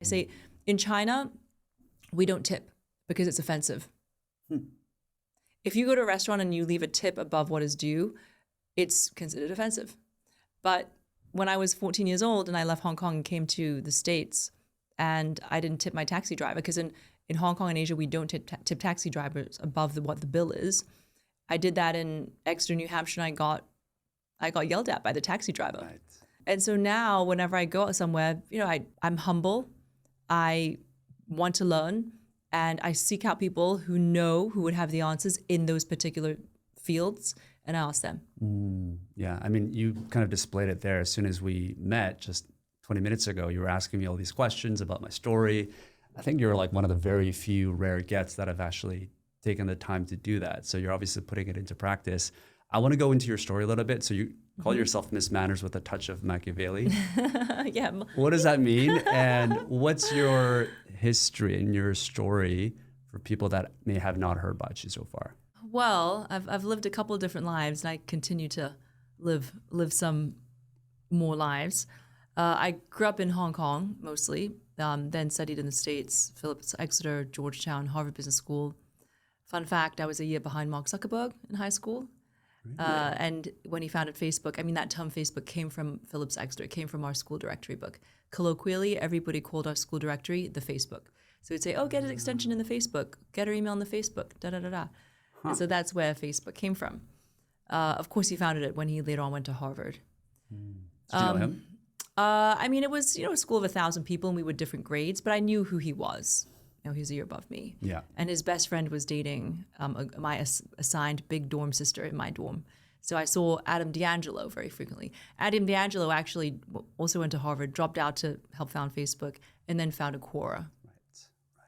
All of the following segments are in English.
I say in China, we don't tip because it's offensive. If you go to a restaurant and you leave a tip above what is due, it's considered offensive. But when I was 14 years old and I left Hong Kong and came to the States, and I didn't tip my taxi driver, because in Hong Kong and Asia, we don't tip taxi drivers above what the bill is. I did that in Exeter, New Hampshire, and I got yelled at by the taxi driver. Right. And so now whenever I go out somewhere, I'm humble, I want to learn, and I seek out people who would have the answers in those particular fields, and I ask them. Yeah, I mean, you kind of displayed it there. As soon as we met just 20 minutes ago, you were asking me all these questions about my story. I think you're like one of the very few rare gets that have actually taken the time to do that. So you're obviously putting it into practice. I want to go into your story a little bit. So you call yourself Miss Manners with a touch of Machiavelli. Yeah. What does that mean? And what's your history and your story for people that may have not heard about you so far? Well, I've lived a couple of different lives, and I continue to live some more lives. I grew up in Hong Kong mostly, then studied in the States, Phillips Exeter, Georgetown, Harvard Business School. Fun fact, I was a year behind Mark Zuckerberg in high school. Really? And when he founded Facebook, I mean, that term Facebook came from Phillips Exeter. It came from our school directory book. Colloquially, everybody called our school directory the Facebook. So we'd say, oh, get an extension in the Facebook, get her email in the Facebook, da-da-da-da. And so that's where Facebook came from. Of course, he founded it when he later on went to Harvard. Did you know him? I mean, it was, a school of 1,000 people, and we were different grades, but I knew who he was. He was a year above me. Yeah. And his best friend was dating my assigned big dorm sister in my dorm. So I saw Adam D'Angelo very frequently. Adam D'Angelo actually also went to Harvard, dropped out to help found Facebook, and then founded Quora.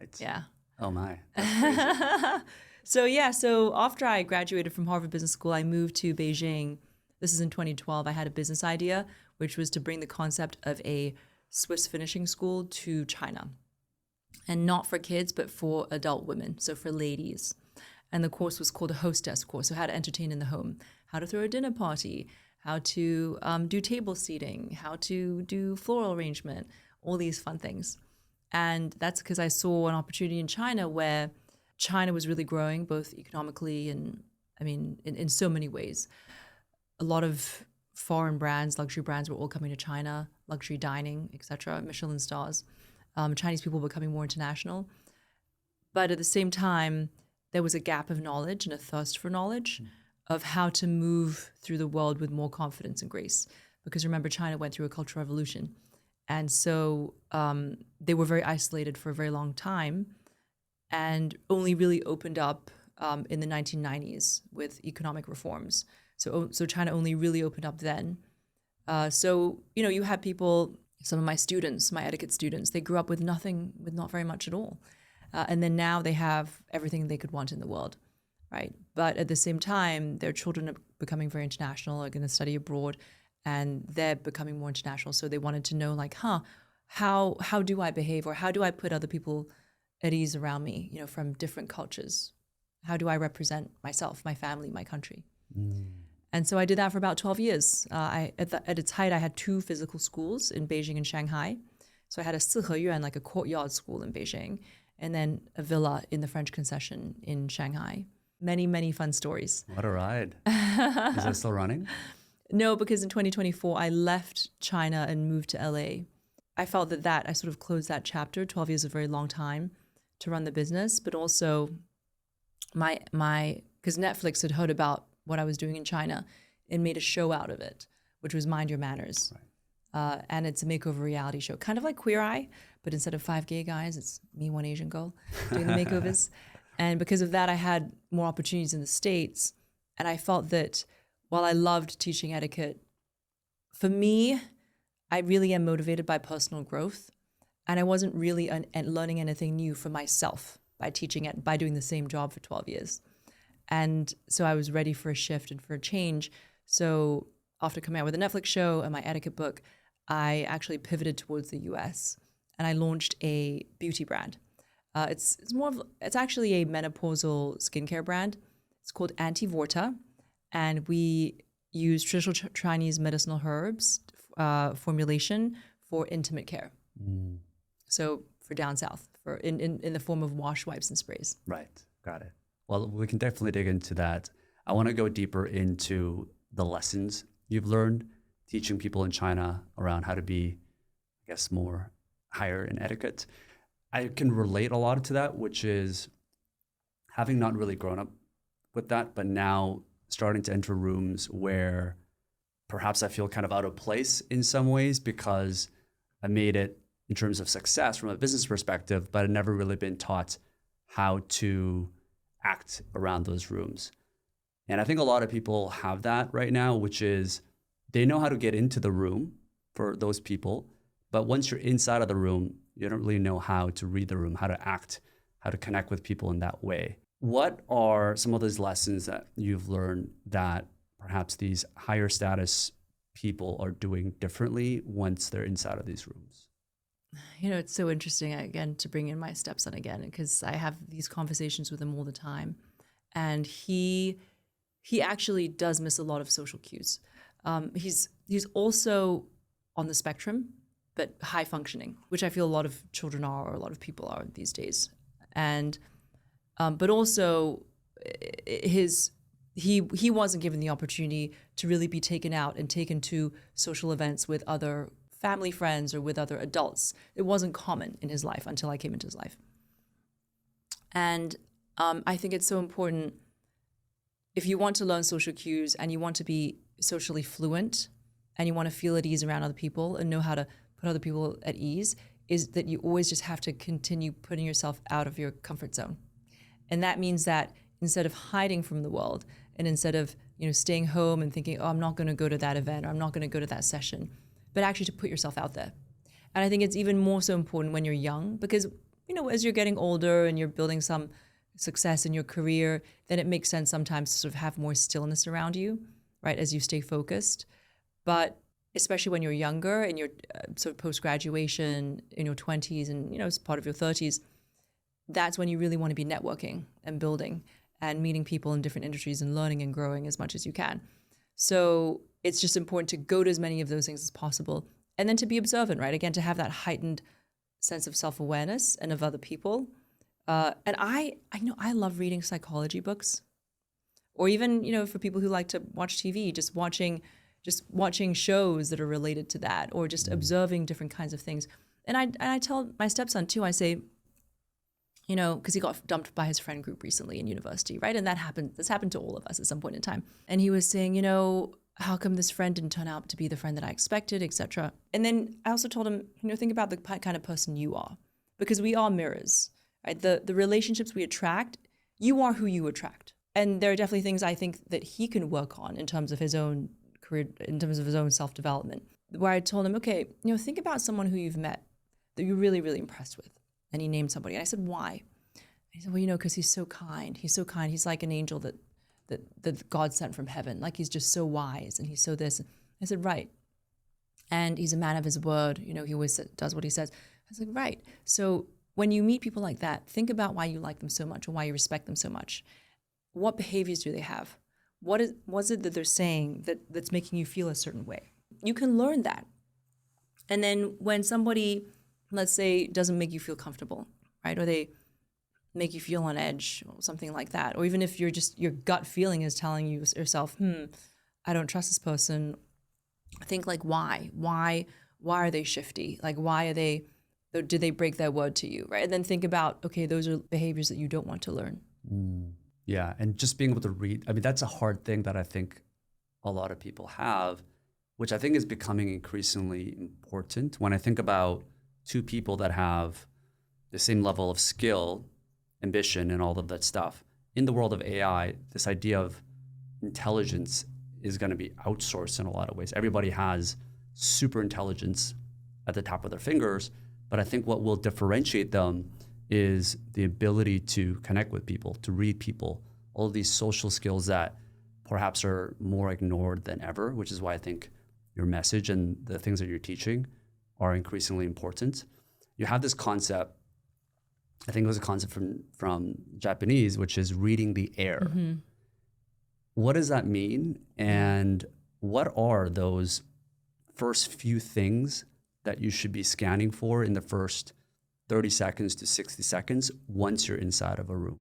Right. Yeah. Oh my. That's crazy. So after I graduated from Harvard Business School, I moved to Beijing. This is in 2012. I had a business idea, which was to bring the concept of a Swiss finishing school to China. And not for kids, but for adult women, so for ladies. And the course was called a hostess course, so how to entertain in the home, how to throw a dinner party, how to do table seating, how to do floral arrangement, all these fun things. And that's because I saw an opportunity in China where China was really growing, both economically and, I mean, in so many ways. A lot of foreign brands, luxury brands were all coming to China, luxury dining, etc., Michelin stars. Chinese people were becoming more international. But at the same time, there was a gap of knowledge and a thirst for knowledge of how to move through the world with more confidence and grace. Because remember, China went through a cultural revolution. And so they were very isolated for a very long time and only really opened up in the 1990s with economic reforms. So China only really opened up then. You had people, some of my students, my etiquette students, they grew up with nothing, with not very much at all. And then now they have everything they could want in the world, right? But at the same time, their children are becoming very international, are going to study abroad, and they're becoming more international. So they wanted to know, like, how do I behave, or how do I put other people at ease around me, from different cultures? How do I represent myself, my family, my country? And so I did that for about 12 years. At its height, I had 2 physical schools in Beijing and Shanghai. So I had a 四合院, like a courtyard school in Beijing, and then a villa in the French concession in Shanghai. Many, many fun stories. What a ride. Is that still running? No, because in 2024, I left China and moved to LA. I felt that I sort of closed that chapter. 12 years is a very long time to run the business, but also because Netflix had heard about what I was doing in China and made a show out of it, which was Mind Your Manners. Right. And it's a makeover reality show, kind of like Queer Eye, but instead of 5 gay guys, it's me, one Asian girl, doing the makeovers. And because of that, I had more opportunities in the States. And I felt that while I loved teaching etiquette, for me, I really am motivated by personal growth. And I wasn't really learning anything new for myself by teaching it, by doing the same job for 12 years. And so I was ready for a shift and for a change. So after coming out with a Netflix show and my etiquette book, I actually pivoted towards the US, and I launched a beauty brand. It's actually a menopausal skincare brand. It's called Anti-Vorta, and we use traditional Chinese medicinal herbs formulation for intimate care. So for down south, for in the form of wash wipes and sprays. Right. Got it. Well, we can definitely dig into that. I want to go deeper into the lessons you've learned teaching people in China around how to be, I guess, more higher in etiquette. I can relate a lot to that, which is having not really grown up with that, but now starting to enter rooms where perhaps I feel kind of out of place in some ways because I made it in terms of success from a business perspective, but I'd never really been taught how to act around those rooms. And I think a lot of people have that right now, which is they know how to get into the room for those people, but once you're inside of the room, you don't really know how to read the room, how to act, how to connect with people in that way. What are some of those lessons that you've learned that perhaps these higher status people are doing differently once they're inside of these rooms? You know, it's so interesting, again, to bring in my stepson again, because I have these conversations with him all the time. And he actually does miss a lot of social cues. He's also on the spectrum, but high functioning, which I feel a lot of children are, or a lot of people are these days. And but also he wasn't given the opportunity to really be taken out and taken to social events with other family friends or with other adults. It wasn't common in his life until I came into his life. And I think it's so important, if you want to learn social cues and you want to be socially fluent and you want to feel at ease around other people and know how to put other people at ease, is that you always just have to continue putting yourself out of your comfort zone. And that means that instead of hiding from the world and instead of, staying home and thinking, oh, I'm not going to go to that event or I'm not going to go to that session, but actually to put yourself out there. And I think it's even more so important when you're young because, as you're getting older and you're building some success in your career, then it makes sense sometimes to sort of have more stillness around you, right, as you stay focused. But especially when you're younger and you're sort of post-graduation in your 20s and, as part of your 30s, that's when you really want to be networking and building and meeting people in different industries and learning and growing as much as you can. So it's just important to go to as many of those things as possible and then to be observant, right? Again, to have that heightened sense of self-awareness and of other people. And I love reading psychology books, or even, for people who like to watch TV, just watching shows that are related to that, or just observing different kinds of things. And I tell my stepson too, I say, because he got dumped by his friend group recently in university, right? And this happened to all of us at some point in time. And he was saying, how come this friend didn't turn out to be the friend that I expected, etc. And then I also told him, think about the kind of person you are, because we are mirrors, right? The relationships we attract, you are who you attract. And there are definitely things I think that he can work on in terms of his own career, in terms of his own self-development, where I told him, okay, think about someone who you've met that you're really, really impressed with. And he named somebody. And I said, why? And he said, well, because he's so kind. He's so kind. He's like an angel that God sent from heaven. Like he's just so wise and he's so this. I said, right. And he's a man of his word. He always does what he says. I said, right. So when you meet people like that, think about why you like them so much or why you respect them so much. What behaviors do they have? What's it that they're saying that's making you feel a certain way? You can learn that. And then when somebody, let's say, doesn't make you feel comfortable, right? Or they make you feel on edge or something like that. Or even if your gut feeling is telling you yourself, I don't trust this person. Think like, why? Why are they shifty? Like, did they break their word to you, right? And then think about, okay, those are behaviors that you don't want to learn. Yeah, and just being able to read, that's a hard thing that I think a lot of people have, which I think is becoming increasingly important. When I think about two people that have the same level of skill, ambition, and all of that stuff, in the world of AI, this idea of intelligence is going to be outsourced in a lot of ways. Everybody has super intelligence at the top of their fingers, but I think what will differentiate them is the ability to connect with people, to read people, all of these social skills that perhaps are more ignored than ever, which is why I think your message and the things that you're teaching are increasingly important. You have this concept, I think it was a concept from Japanese, which is reading the air. Mm-hmm. What does that mean? And what are those first few things that you should be scanning for in the first 30 seconds to 60 seconds once you're inside of a room.